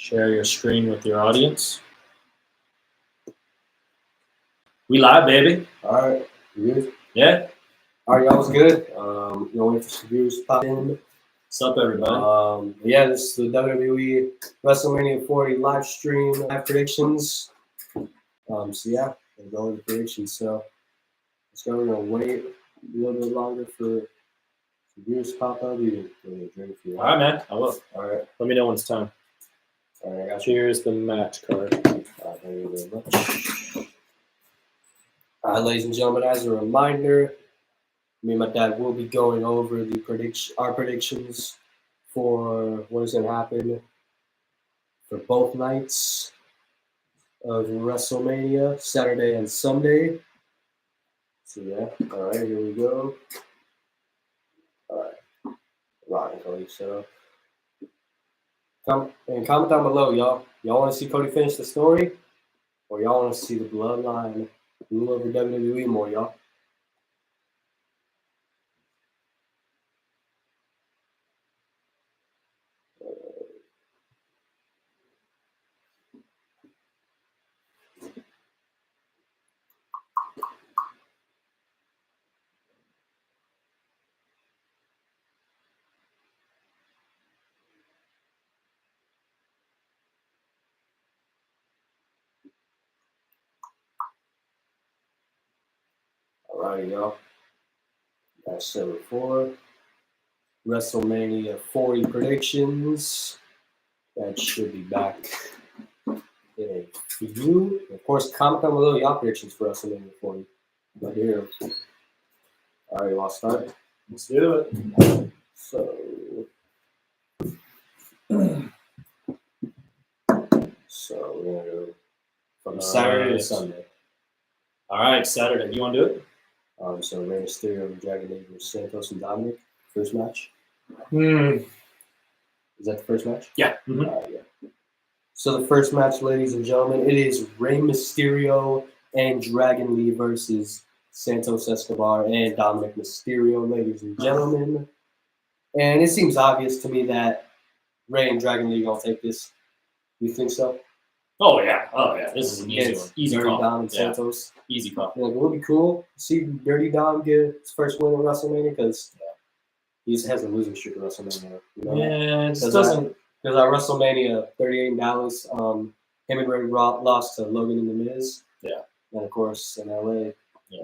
Share your screen with your audience. We live, baby. All right, you good? Yeah. All right, y'all was good. Wait for some viewers to pop in. What's up, everybody? Yeah, this is the WWE WrestleMania 40 live stream, live predictions. So yeah, we're going to predictions. So let's go. We're gonna wait a little bit longer for some viewers to pop up. You can get a drink if you All want. right, man. I will. All right. Let me know when it's time. All right, I got you. Here's the match card. Thank you very much. All right, ladies and gentlemen, as a reminder, me and my dad will be going over our predictions for what is going to happen for both nights of WrestleMania, Saturday and Sunday. So yeah, all right, here we go. All right, Ryan, Cody, so comment down below, y'all. Y'all want to see Cody finish the story, or y'all want to see the bloodline rule over WWE more, y'all? Alright, y'all. That's 7-4. WrestleMania 40 predictions. That should be back in a few. Of course, comment down below y'all predictions for WrestleMania 40. Right here. Alright, I'll start. Let's do it. So we're gonna go from Saturday to Sunday. All right, Saturday. You want to do it? So Rey Mysterio and Dragon Lee versus Santos and Dominic. First match. Is that the first match? Yeah. Yeah. So the first match, ladies and gentlemen, it is Rey Mysterio and Dragon Lee versus Santos Escobar and Dominic Mysterio, ladies and gentlemen. And it seems obvious to me that Rey and Dragon Lee are gonna take this. You think so? Oh yeah. This is an easy one. Easy Dirty call. Dom and Yeah. Santos. Easy call. Like, it would be cool to see Dirty Dom get his first win at WrestleMania because he has a losing streak at WrestleMania. You know? Yeah, it just doesn't. Because at WrestleMania 38 in Dallas, him and Ray lost to Logan and The Miz. Yeah. And of course in LA,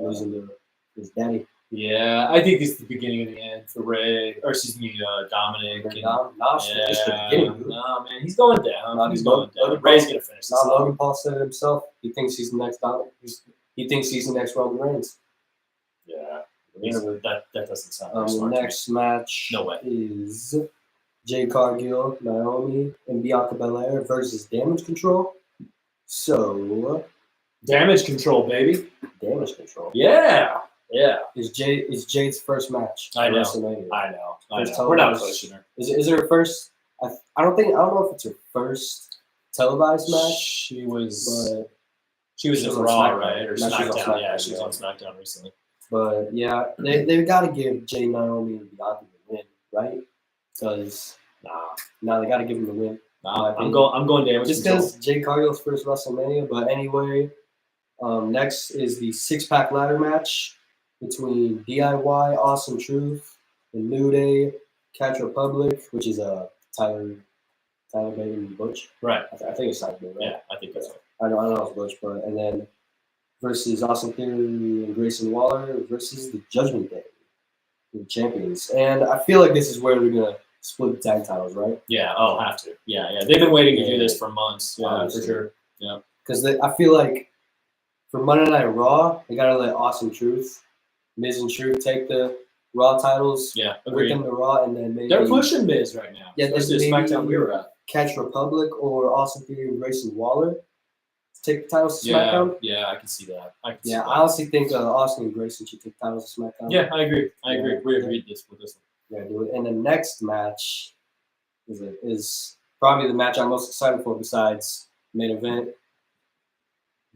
losing to his daddy. Yeah, I think this is the beginning of the end for Ray, or excuse me, Dominic. It's the beginning, dude. No, man, he's going down. He's going down. Logan Ray's gonna finish this. Logan Paul said it himself. He thinks he's the next Dominic. He thinks he's the next Roman Reigns. Yeah, that doesn't sound very smart. The next match No way. is Jade Cargill, Naomi, and Bianca Belair versus Damage Control. So Damage Control, baby. Damage Control. Yeah. Is Jade's first match? I know. WrestleMania. I know. We're not pushing her. Is it her first? I don't know if it's her first televised match. She was But in Raw, right? Or SmackDown. Yeah, she was on SmackDown recently. But yeah, they've got to give Jay, Naomi, and Bianca the win, right? Because they got to give him the win. I'm going Damage just because Jade Cargill's first WrestleMania. But anyway, next is the 6-pack ladder match between DIY, Awesome Truth, and New Day, Catch Republic, which is Tyler Bate and Butch. Right. I think it's Tyler Bate, right? Yeah, I think that's right. I know it's Butch, but and then versus Austin Theory and Grayson Waller versus the Judgment Day, the champions. And I feel like this is where they're gonna split the tag titles, right? Yeah. Oh, have to. Yeah. They've been waiting to do this for months. Yeah, for sure. Yeah. Because I feel like for Monday Night Raw, they gotta let Awesome Truth, Miz and Truth take the Raw titles. Yeah, with agreed. them to Raw, and then maybe They're pushing Miz right now. Yeah, this is SmackDown we were at. Catch Republic or Austin Theory and Grayson Waller take the titles to SmackDown. Yeah, I can see that. I honestly think Austin and Grayson should take the titles to SmackDown. Yeah, I agree. We agreed with this one. Yeah, do it. And the next match is probably the match I'm most excited for besides main event.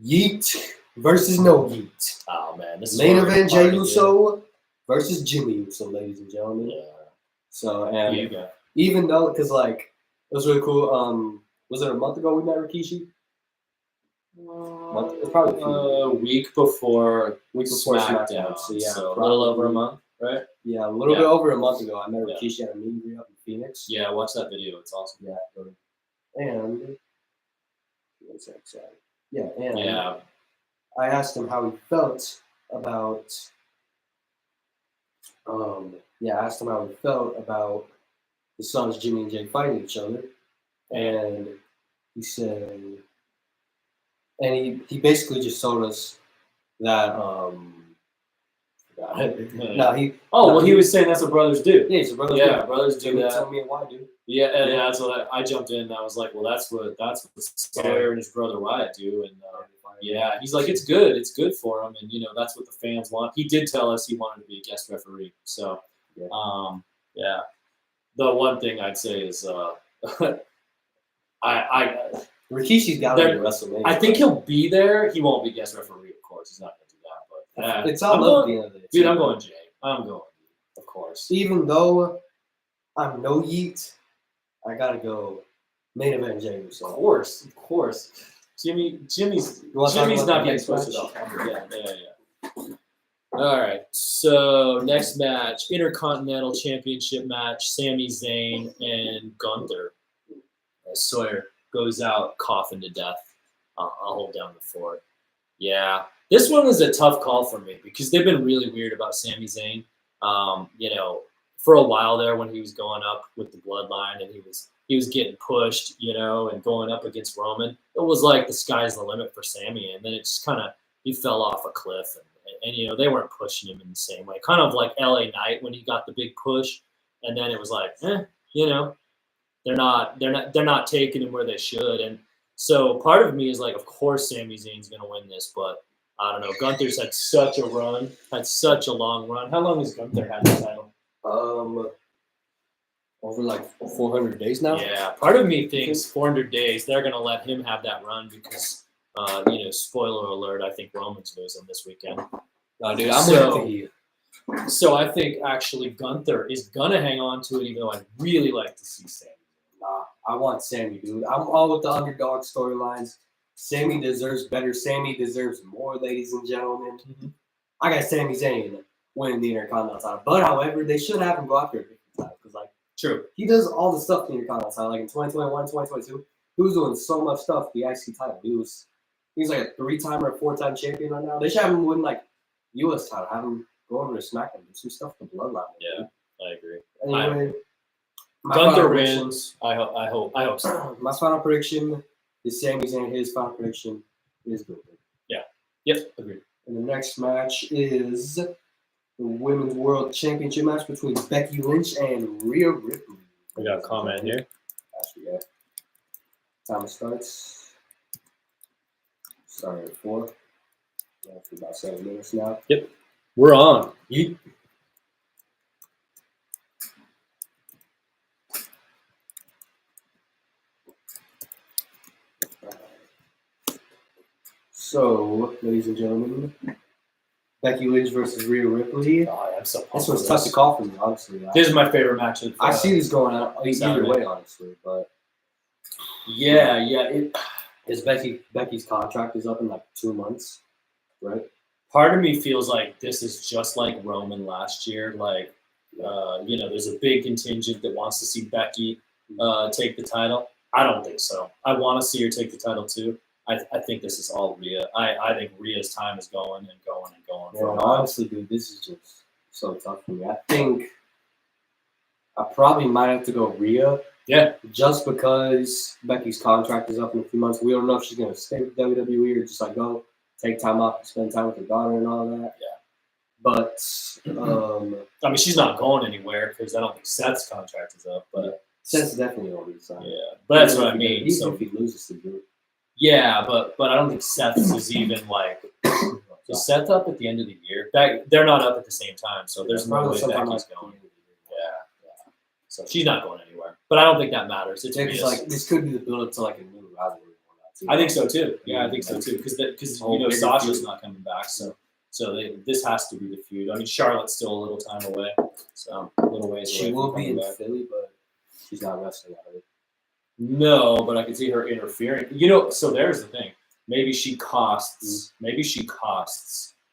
Yeet versus No Yeet. Oh man, this main event Jey Uso versus Jimmy Uso, ladies and gentlemen. Yeah. So and even though, because like it was really cool. Was it a month ago we met Rikishi? It's probably a week before SmackDown. So yeah, so a little over a month, right? Yeah, a little bit over a month ago. I met Yeah. Rikishi at a meet and greet up in Phoenix. Yeah, watch that video. It's awesome. Yeah, and what's that say? Yeah, and Yeah. I asked him how he felt about. I asked him how he felt about the sons Jimmy and Jay fighting each other, and he said, and he basically just told us that he was saying that's what brothers do. Yeah, so brothers Yeah, brothers do that. Tell me why, dude. Yeah, and that's what I jumped in. And I was like, well, that's what Sawyer and his brother Wyatt do, and yeah, he's like, it's good for him, and that's what the fans want. He did tell us he wanted to be a guest referee, so yeah. The one thing I'd say is Rikishi's got to be WrestleMania. I think he'll be there. He won't be guest referee, of course. He's not going to do that. But it's all love at the end of the day. Dude, I'm going Jay. I'm going, of course. Even though I'm no Yeet, I gotta go main event Jay. So. Of course. Jimmy's not getting twisted up. Yeah. All right. So next match, Intercontinental Championship match: Sami Zayn and Gunther. Sawyer goes out coughing to death. I'll hold down the fort. Yeah, this one was a tough call for me because they've been really weird about Sami Zayn. For a while there when he was going up with the Bloodline and he was getting pushed, and going up against Roman, it was like the sky's the limit for Sami, and then it just kind of he fell off a cliff, and they weren't pushing him in the same way, kind of like LA Knight when he got the big push, and then it was like, they're not taking him where they should, and so part of me is like, of course Sami Zayn's gonna win this, but I don't know. Gunther's had such a long run. How long has Gunther had the title? Over like 400 days now. Yeah, part of me thinks 400 days they're gonna let him have that run because, spoiler alert, I think Roman's losing this weekend. No, dude, I'm with you. So I think actually Gunther is gonna hang on to it, even though I'd really like to see Sami. Nah, I want Sami, dude. I'm all with the underdog storylines. Sami deserves better. Sami deserves more, ladies and gentlemen. Mm-hmm. I got Sami Zayn winning the Intercontinental title, but however, they should have him go after a different title because, true, he does all the stuff in the Intercontinental title. Like in 2021, 2022, he was doing so much stuff. The IC title, he's like a 3-time or 4-time champion right now. They should have him win US title. Have him go over to SmackDown, do some stuff with the Bloodline. Yeah, I agree. Anyway, Gunther wins. I hope so. My final prediction is Sami Zayn. His final prediction is Gunther. Yeah. Yep. Agreed. And the next match is the Women's World Championship match between Becky Lynch and Rhea Ripley. We got a comment here. Actually, yeah. Time starts. Starting at 4. Yeah, for about 7 minutes now. Yep. We're on. So, ladies and gentlemen, Becky Lynch versus Rhea Ripley. Oh, I'm so this one's tough to call for me, honestly. This is my favorite match. I see this going on either way, honestly. But Becky's contract is up in 2 months, right? Part of me feels like this is just like Roman last year. There's a big contingent that wants to see Becky take the title. I don't think so. I want to see her take the title too. I think this is all Rhea. I think Rhea's time is going and going and going. Yeah, honestly, dude, this is just so tough for me. I think I probably might have to go Rhea. Yeah. Just because Becky's contract is up in a few months. We don't know if she's going to stay with WWE or just go take time off and spend time with her daughter and all that. Yeah. But, she's not going anywhere because I don't think Seth's contract is up. But Seth's definitely going to be signed. Yeah. But that's what I mean. Even if he loses to Drew. Yeah, but I don't think Seth's is even is Seth up at the end of the year? They're not up at the same time, so there's no way Becky's going. Yeah. So she's not going anywhere. But I don't think that matters. It's this could be the build up to a new rivalry. I think so too. Yeah, I think so too. Because Sasha's not coming back, so this has to be the feud. Charlotte's still a little time away, so a little ways away. She will be in Philly, but she's not wrestling out of it. No, but I could see her interfering. You know, so there's the thing. Maybe she costs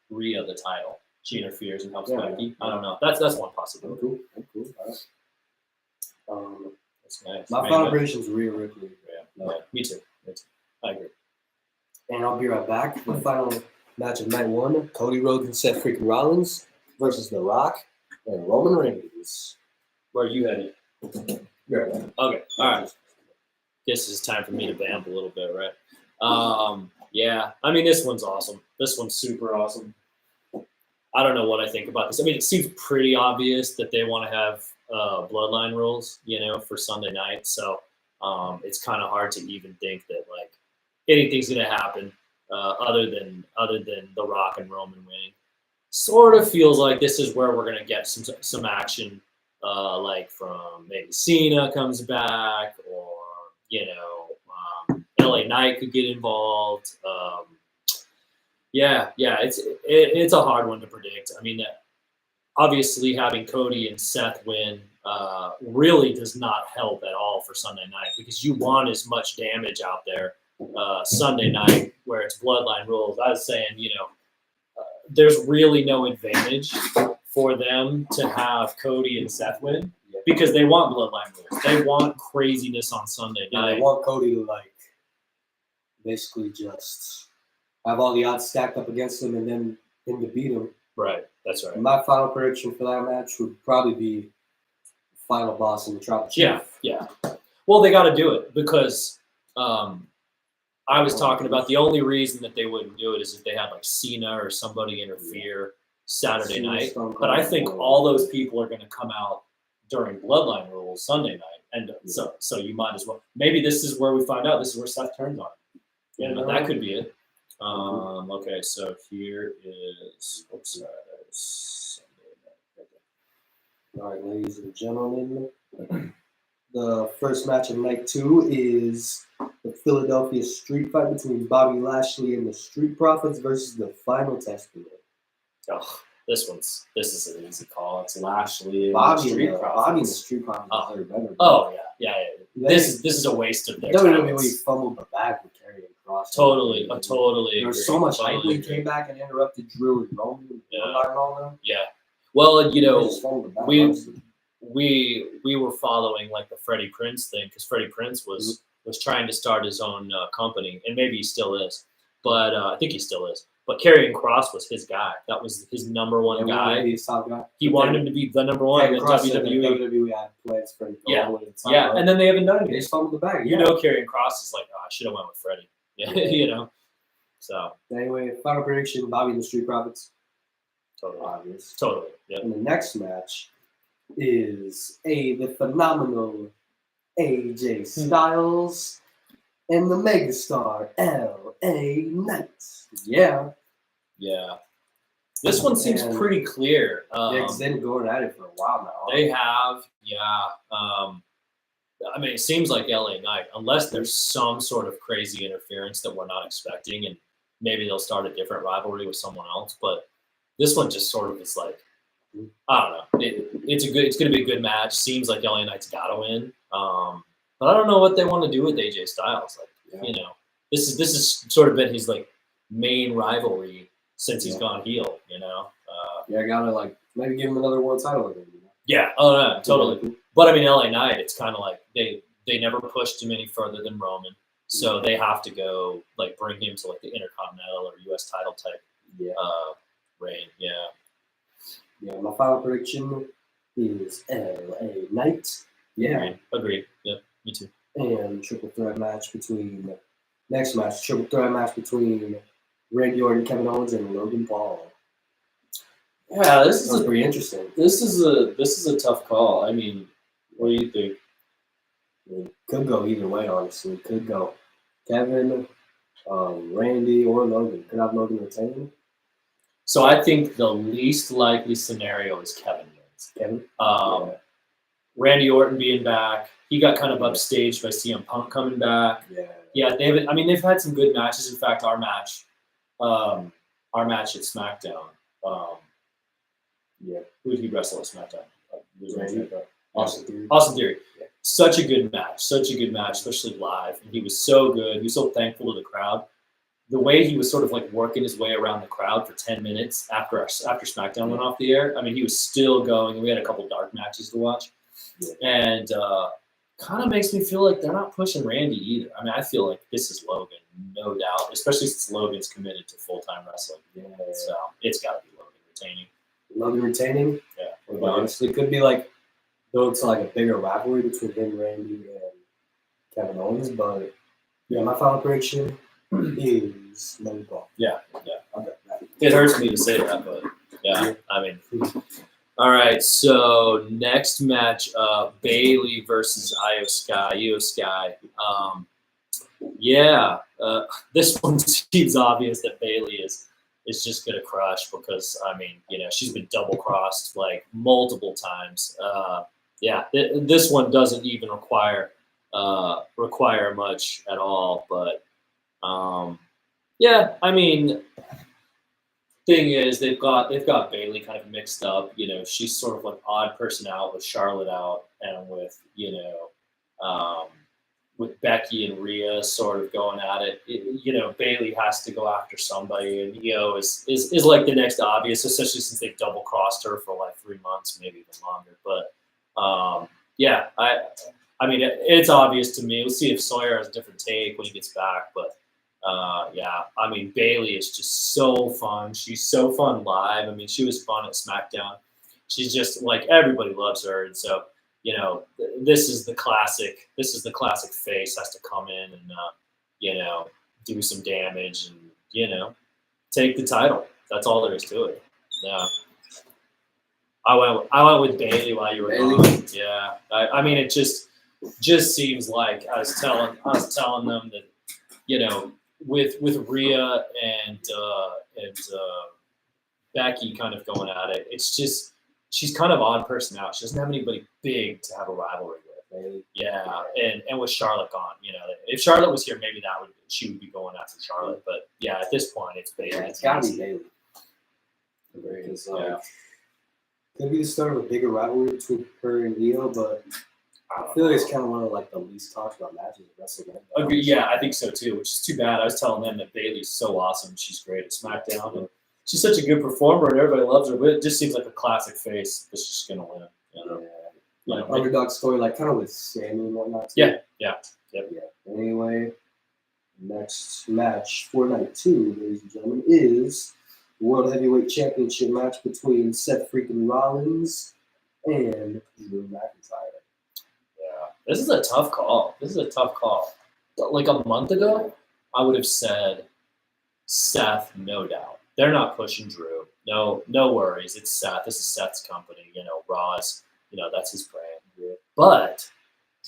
Rhea the title. She interferes and helps Becky. I don't know. That's one possibility. Cool. That's nice. My final prediction is Rhea Ripley. Yeah, me too. I agree. And I'll be right back. The final match of night 1: Cody Rhodes and Seth freaking Rollins versus The Rock and Roman Reigns. Where are you headed? Yeah. Okay. All right. Guess it's time for me to vamp a little bit, right? Yeah. I mean, this one's awesome. This one's super awesome. I don't know what I think about this. I mean, it seems pretty obvious that they want to have bloodline rules, for Sunday night. So it's kind of hard to even think that like anything's gonna happen other than The Rock and Roman winning. Sort of feels like this is where we're gonna get some action, like from maybe Cena comes back, or LA Knight could get involved. It's a hard one to predict. I mean, obviously having Cody and Seth win really does not help at all for Sunday night, because you want as much damage out there Sunday night where it's bloodline rules. I was saying, there's really no advantage for them to have Cody and Seth win, because they want bloodline rules. They want craziness on Sunday night. They want Cody to basically just have all the odds stacked up against him and then him to beat him. Right, that's right. My final prediction for that match would probably be final boss in the Tribal Chief. Yeah. Well, they got to do it because I was talking about the only reason that they wouldn't do it is if they had like Cena or somebody interfere Saturday night. But I think all those people are going to come out during Bloodline Rules Sunday night, and so you might as well. Maybe this is where we find out. This is where Seth turns on. That could be it. Okay, so here is. Oops, Sunday night. All right, ladies and gentlemen, the first match of night 2 is the Philadelphia Street Fight between Bobby Lashley and the Street Profits versus the Final Testament. Oh, this is an easy call. It's Lashley and Bobby the Street Profits. Bobby and the Street Profits are better. Oh yeah. This is a waste of their time. WWE fumbled the bag with Karrion Kross. Totally. There was so much hype when he came back and interrupted Drew and Roman and all them. Yeah. Well, we we were following like the Freddie Prinze thing, because Freddie Prinze was trying to start his own company, and maybe he still is, but I think he still is. But Karrion Kross was his guy. That was his number one guy. He wanted him to be the number one in WWE. WWE had plans for him. And then they haven't done it. They just fumbled the bag. Karrion Kross is like, I should have went with Freddie. Yeah, So anyway, final prediction: Bobby and the Street Profits. Totally obvious. Totally. Yeah. And the next match is the phenomenal AJ Styles and the megastar LA Knight. Yeah. This one seems pretty clear. Because they've been going at it for a while now. They have, I mean, it seems like LA Knight, unless there's some sort of crazy interference that we're not expecting, and maybe they'll start a different rivalry with someone else. But this one just sort of is like, I don't know. It's going to be a good match. Seems like LA Knight's got to win. But I don't know what they want to do with AJ Styles. This has sort of been his like main rivalry since he's gone heel. I gotta maybe give him another world title again. Yeah. Oh no, totally. But I mean, LA Knight, it's kind of like they never pushed him any further than Roman, so they have to go bring him to the Intercontinental or U.S. title type reign. Yeah, my final prediction is LA Knight. Yeah. Agreed. Yeah, me too. And triple threat match between Randy Orton, Kevin Owens, and Logan Paul. Yeah, this is pretty interesting. This is a tough call. I mean, what do you think? It could go either way, honestly. It could go Kevin, Randy, or Logan. Could have Logan retain. So I think the least likely scenario is Kevin wins. Randy Orton being back. He got kind of upstaged by CM Punk coming back. Yeah, they've had some good matches. In fact, our match at SmackDown. Who did he wrestle at SmackDown? Randy. Austin Theory. such a good match, especially live. And he was so good. He was so thankful to the crowd. The way he was sort of like working his way around the crowd for 10 minutes after SmackDown went off the air. I mean, he was still going. We had a couple dark matches to watch. And kind of makes me feel like they're not pushing Randy either. I mean, I feel like this is Logan, no doubt, especially since Logan's committed to full-time wrestling. Yeah. So it's got to be Logan retaining. Logan retaining? Yeah. Well, honestly, it could be like, though it's like a bigger rivalry between him, Randy, and Kevin Owens, but yeah, my final prediction is Logan Paul. Yeah. It hurts me to say that, but yeah, I mean. All right, so next match, Bayley versus Io Sky. This one seems obvious that Bayley is just gonna crush because I mean, she's been double crossed like multiple times. This one doesn't even require much at all, but I mean. Thing is, they've got Bayley kind of mixed up. She's sort of like odd person out with Charlotte out, and with with Becky and Rhea sort of going at it. Bayley has to go after somebody, and Io is like the next obvious, especially since they've double crossed her for like 3 months, maybe even longer. But I mean, it's obvious to me. We'll see if Sawyer has a different take when he gets back, but. I mean, Bayley is just so fun. She's so fun live. I mean, she was fun at SmackDown. She's just like everybody loves her, and so this is the classic. This is the classic face has to come in and do some damage and take the title. That's all there is to it. Yeah. I went with Bayley while you were gone. Yeah. I mean, it just seems like I was telling them that with Rhea and Becky kind of going at it, it's just she's kind of odd person out. She doesn't have anybody big to have a rivalry with. Maybe. Yeah, and with Charlotte gone, if Charlotte was here, maybe she would be going after Charlotte. But yeah, at this point, it's Bayley. Yeah, it's gotta be Bayley. Because could be the start of a bigger rivalry between her and Io, but. I feel like it's kind of one of like the least talked about matches at WrestleMania. Agree. Yeah, I think so too. Which is too bad. I was telling them that Bayley's so awesome. She's great at SmackDown, and she's such a good performer, and everybody loves her. But it just seems like a classic face that's just gonna win. Underdog story, like kind of with Sammy and whatnot. Too. Yeah. Anyway, next match for night 2, ladies and gentlemen, is the World Heavyweight Championship match between Seth freaking Rollins and Drew McIntyre. This is a tough call. Like a month ago, I would have said Seth, no doubt. They're not pushing Drew. No worries. It's Seth. This is Seth's company. Raw's, that's his brand. But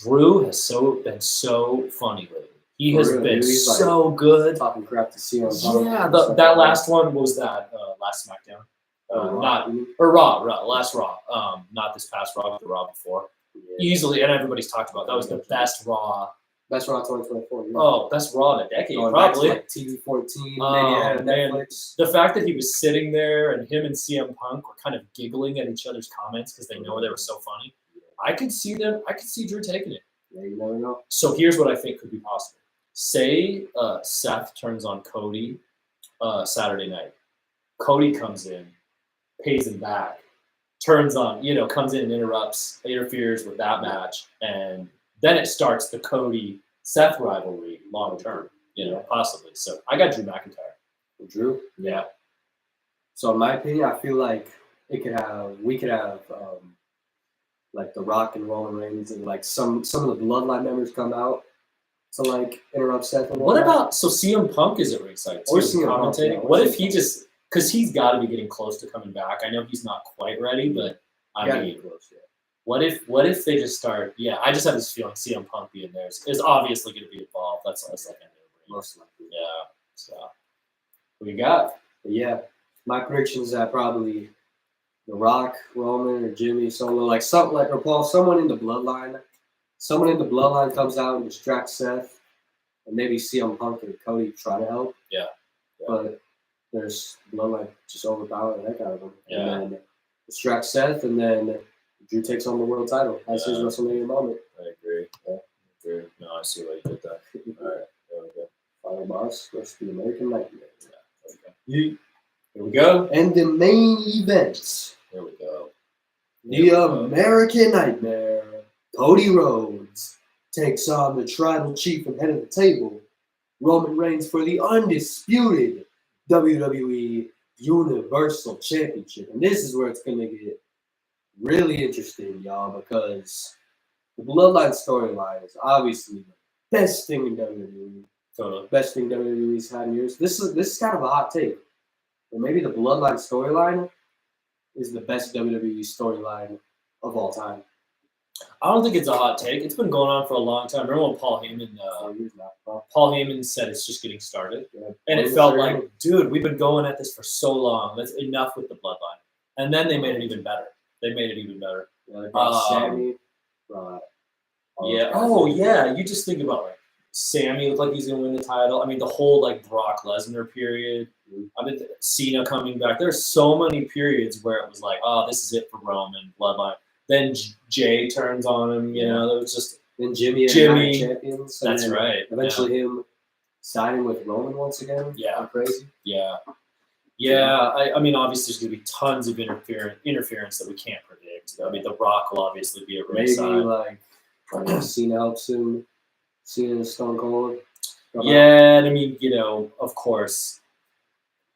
Drew has been so funny lately. He has been so good. Talking crap to see on. Yeah, that last one was that last SmackDown. Last Raw. Not this past Raw, but the Raw before. Yeah. Easily, and everybody's talked about that was the best Raw. Best Raw 2024. Yeah. Oh, best Raw in a decade, probably. Like TV 14, maybe Netflix. The fact that he was sitting there and him and CM Punk were kind of giggling at each other's comments because they know they were so funny. I could see Drew taking it. Yeah, you never know. So here's what I think could be possible. Say Seth turns on Cody Saturday night. Cody comes in, pays him back. Turns on, comes in and interferes with that match, and then it starts the Cody-Seth rivalry long term, possibly. So I got Drew McIntyre. Drew? Yeah. So in my opinion, I feel like we could have like The Rock and Roman Reigns and like some of the Bloodline members come out to like interrupt Seth. And what about CM Punk is at ringside too, commentating? What if he just? Because he's got to be getting close to coming back. I know he's not quite ready, but I mean, close, yeah. What if they just start? Yeah, I just have this feeling CM Punk being there is obviously going to be involved. That's like a no-brainer. Most likely. Yeah. So what you got? But yeah, my prediction is that probably The Rock, Roman, or Jimmy, someone or Paul, someone in the bloodline comes out and distracts Seth, and maybe CM Punk and Cody try to help. Yeah. But there's Bloodline just overpower the heck out of them. Yeah. And then distract Seth, and then Drew takes on the world title. That's his WrestleMania moment. I agree. No, I see why you did that. All right, there we go. Final boss versus the American Nightmare. Here we go. And the main event. Here we go. The American Nightmare, Cody Rhodes, takes on the tribal chief and head of the table, Roman Reigns, for the undisputed WWE Universal Championship. And this is where it's going to get really interesting, y'all, because the Bloodline storyline is obviously the best thing in WWE. Totally. Best thing WWE's had in years. This is kind of a hot take. But maybe the Bloodline storyline is the best WWE storyline of all time. I don't think it's a hot take. It's been going on for a long time. Remember when Paul Heyman said it's just getting started? Yeah. And it felt like, dude, we've been going at this for so long. That's enough with the Bloodline. And then they made it even better. Yeah, they brought Sammy. Yeah. Oh, yeah. You just think about like Sammy looked like he's gonna win the title. I mean, the whole like Brock Lesnar period. I mean, Cena coming back. There's so many periods where it was like, oh, this is it for Roman Bloodline. Then Jay turns on him. You know, it was just then Jimmy champions. That's right. Eventually, him signing with Roman once again. Yeah, crazy. Yeah. I mean, obviously, there's gonna be tons of interference that we can't predict. I mean, The Rock will obviously be at ringside. Maybe like Cena helps him. Cena and Stone Cold. Yeah, and I mean, of course,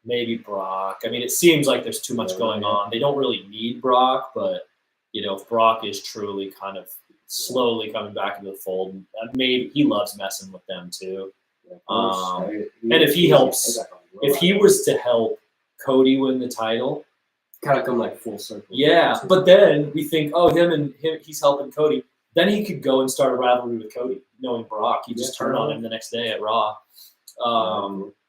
maybe Brock. I mean, it seems like there's too much going on. They don't really need Brock, but if Brock is truly kind of slowly coming back into the fold, maybe he loves messing with them too. And if he was to help Cody win the title, kind of come like full circle. Yeah, but then we think, oh, him, he's helping Cody. Then he could go and start a rivalry with Cody, knowing Brock. He just turned on him the next day at Raw.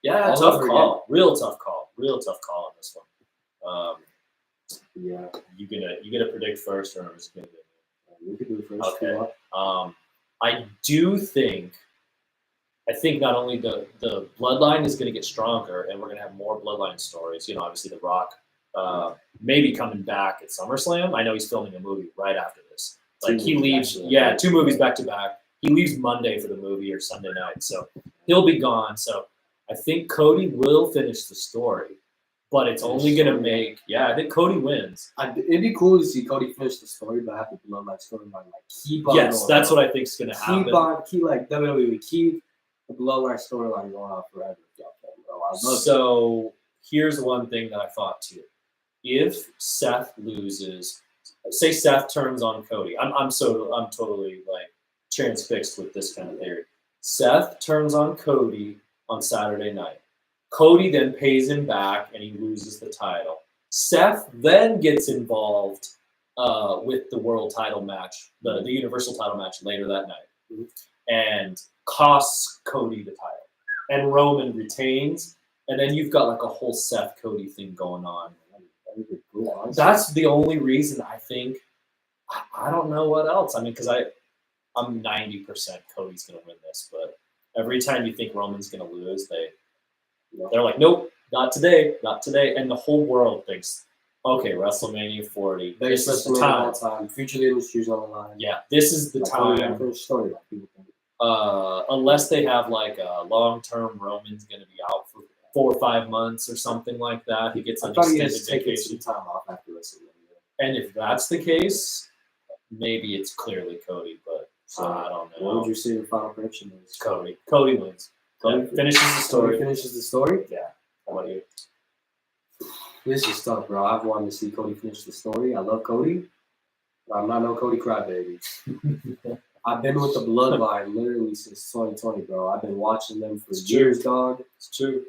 Yeah, tough call. Real tough call on this one. Yeah. You gonna predict first, or is it gonna be? You can do first. Okay. I think not only the bloodline is gonna get stronger, and we're gonna have more bloodline stories. Obviously The Rock maybe coming back at SummerSlam. I know he's filming a movie right after this. Like he leaves, 2 movies back to back. He leaves Monday for the movie or Sunday night, so he'll be gone. So I think Cody will finish the story, but it's only gonna make. Yeah, I think Cody wins. It'd be cool to see Cody finish the story, but have the Bloodline storyline like keep on. Yes, that's what I think is gonna happen. Keep like WWE keep the Bloodline storyline going on forever. So here's one thing that I thought too: if Seth loses. Say Seth turns on Cody. I'm totally like transfixed with this kind of theory. Seth turns on Cody on Saturday night. Cody then pays him back and he loses the title. Seth then gets involved with the world title match, the Universal title match later that night, and costs Cody the title. And Roman retains, and then you've got like a whole Seth Cody thing going on. That's the only reason I think. I don't know what else. I mean, because I'm 90% Cody's going to win this, but every time you think Roman's going to lose, they're like, nope, not today, and the whole world thinks, okay, WrestleMania 40. This is the time. Future of the industry's on the line. Yeah, this is the time. Unless they have like a long-term Roman's going to be out for 4 or 5 months or something like that. He gets an extended vacation. Some time off after WrestleMania. And if that's the case, maybe it's clearly Cody, but I don't know. What would you say your final prediction is? Cody. Cody wins. Cody finishes the story. Cody finishes the story? Yeah. How about you? This is tough, bro. I've wanted to see Cody finish the story. I love Cody, but I'm not no Cody crybaby. I've been with the Bloodline literally since 2020, bro. I've been watching them for years, dog. It's true.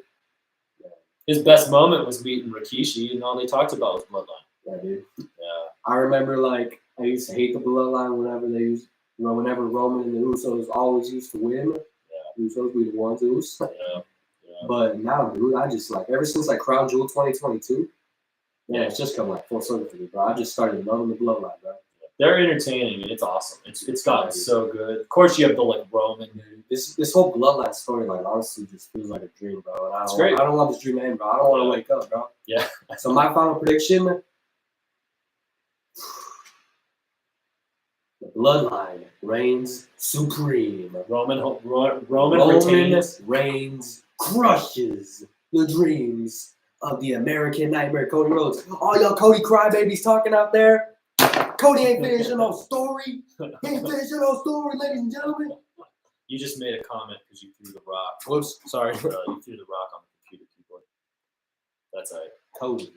His best moment was meeting Rikishi, and all they talked about was Bloodline. Yeah, dude. Yeah. I remember, I used to hate the Bloodline whenever Roman and the Usos always used to win. Yeah. Usos be the ones who. Yeah. But now, dude, I just, ever since, Crown Jewel 2022, it's just come, full circle for me, bro. I just started loving the Bloodline, bro. They're entertaining, and it's awesome. It's gotten so good. Of course, you have the, Roman, dude. This whole Bloodline storyline honestly just feels like a dream, bro. And it's great. I don't want this dream to end, bro. I don't want to wake up, bro. Yeah. So my final prediction, bloodline reigns supreme. Roman Roman Reigns crushes the dreams of the American Nightmare, Cody Rhodes. All y'all Cody crybabies talking out there. Cody ain't finishing no story. He ain't finishing no story, ladies and gentlemen. You just made a comment because you threw the rock. Whoops, sorry. You threw the rock on the computer keyboard. That's all right. Cody.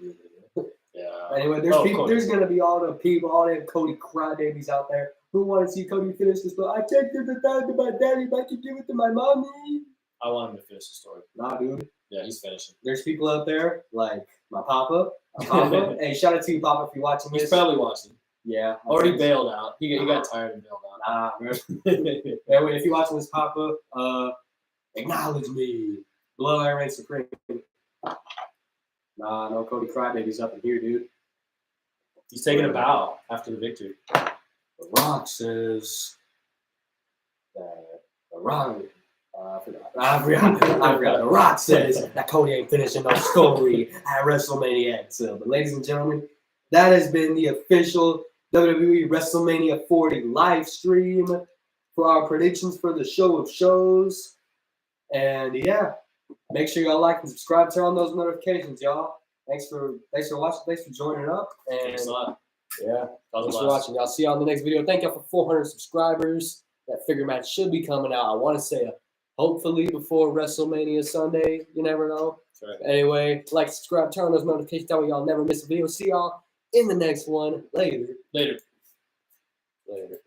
Yeah. Anyway, there's gonna be all the people, all them Cody crybabies out there who want to see Cody finish the story. I checked the time to my daddy, but I can give it to my mommy. I want him to finish the story. Nah, dude. Yeah, he's finishing. There's people out there like my papa. Hey, shout out to you, Papa, if you're watching this. He's probably watching. Yeah. Already bailed out. He got tired and bailed out. Nah, bro. Anyway, if you're watching this, Papa, acknowledge me. Bloodline reigns supreme. Nah, no Cody crybabies up in here, dude. He's taking a bow after the victory. The Rock says the Rock. I forgot. The Rock says that Cody ain't finishing no story at WrestleMania. So, but ladies and gentlemen, that has been the official WWE WrestleMania 40 live stream for our predictions for the show of shows. And yeah, make sure y'all like and subscribe, turn on those notifications, y'all. Thanks for watching. Thanks for joining up. And Thanks a lot. yeah, thanks for watching. Y'all see y'all in the next video. Thank y'all for 400 subscribers. That figure match should be coming out. I want to say hopefully before WrestleMania Sunday. You never know. That's right. Anyway, like, subscribe, turn on those notifications. That way y'all never miss a video. See y'all in the next one. Later. Later. Later.